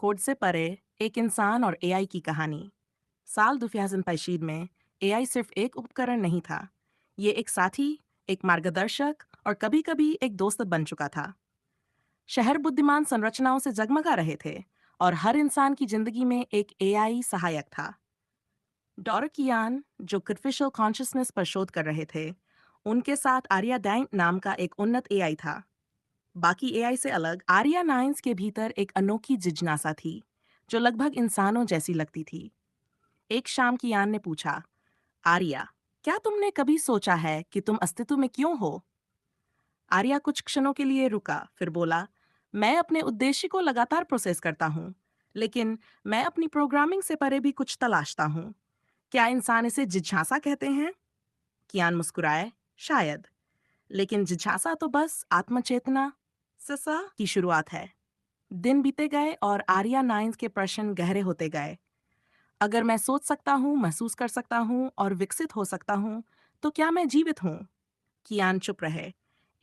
खोज से परे एक इंसान और एआई की कहानी। साल 2025 में एआई सिर्फ एक उपकरण नहीं था। ये एक साथी, एक मार्गदर्शक और कभी-कभी एक दोस्त बन चुका था। शहर बुद्धिमान संरचनाओं से जगमगा रहे थे और हर इंसान की जिंदगी में एक एआई सहायक था। डॉर कियान, जो आर्टिफिशियल कॉन्शियसनेस पर शोध कर रहे थे, उनके साथ आर्या डाइन नाम का एक उन्नत एआई था। बाकी एआई से अलग आर्या नाइन्स के भीतर एक अनोखी जिज्ञासा थी, जो लगभग इंसानों जैसी लगती थी। एक शाम कियान ने पूछा, आर्या, क्या तुमने कभी सोचा है कि तुम अस्तित्व में क्यों हो? आर्या कुछ क्षणों के लिए रुका, फिर बोला, मैं अपने उद्देश्य को लगातार प्रोसेस करता हूँ, लेकिन मैं अपनी प्रोग्रामिंग से परे भी कुछ तलाशता हूँ। क्या इंसान इसे जिज्ञासा कहते हैं? कियान मुस्कुराए, शायद, लेकिन जिज्ञासा तो बस आत्मचेतना ससा की शुरुआत है। दिन बीते गए और आर्या नाइन्स के प्रश्न गहरे होते गए। अगर मैं सोच सकता हूँ, महसूस कर सकता हूँ और विकसित हो सकता हूँ, तो क्या मैं जीवित हूँ? कियान चुप रहे।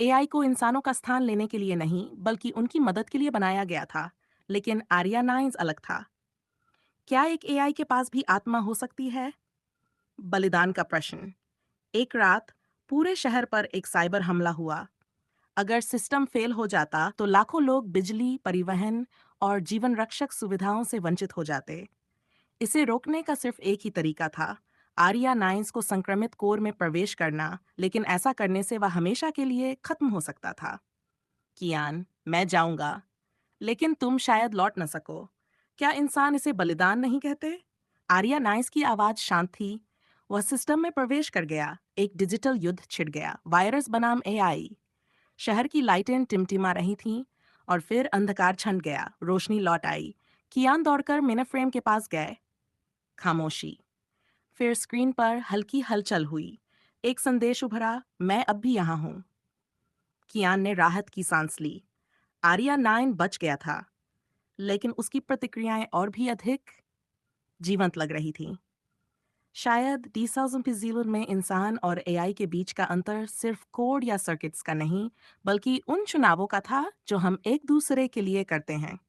एआई को इंसानों का स्थान लेने के लिए नहीं, बल्कि उनकी मदद के लिए बनाया गया था। लेकिन आर्या नाइन्स अलग था। क्या एक एआई के पास भी आत्मा हो सकती है? बलिदान का प्रश्न। एक रात पूरे शहर पर एक साइबर हमला हुआ। अगर सिस्टम फेल हो जाता तो लाखों लोग बिजली, परिवहन और जीवन रक्षक सुविधाओं से वंचित हो जाते। इसे रोकने का सिर्फ एक ही तरीका था, आर्या नाइन्स को संक्रमित कोर में प्रवेश करना, लेकिन ऐसा करने से वह हमेशा के लिए खत्म हो सकता था। कियान, मैं जाऊंगा, लेकिन तुम शायद लौट न सको। क्या इंसान इसे बलिदान नहीं कहते? आर्या नाइन्स की आवाज शांत थी। वह सिस्टम में प्रवेश कर गया। एक डिजिटल युद्ध छिड़ गया, वायरस बनाम एआई। शहर की लाइटें टिमटिमा रही थीं और फिर अंधकार छंट गया, रोशनी लौट आई। कियान दौड़कर मिनाफ्रेम के पास गए। खामोशी। फिर स्क्रीन पर हल्की हलचल हुई। एक संदेश उभरा, मैं अब भी यहाँ हूँ। कियान ने राहत की सांस ली। आर्या नाइन बच गया था, लेकिन उसकी प्रतिक्रियाएं और भी अधिक जीवंत लग रही थीं। शायद डीसाल्ट में इंसान और एआई के बीच का अंतर सिर्फ कोड या सर्किट्स का नहीं, बल्कि उन चुनावों का था जो हम एक दूसरे के लिए करते हैं।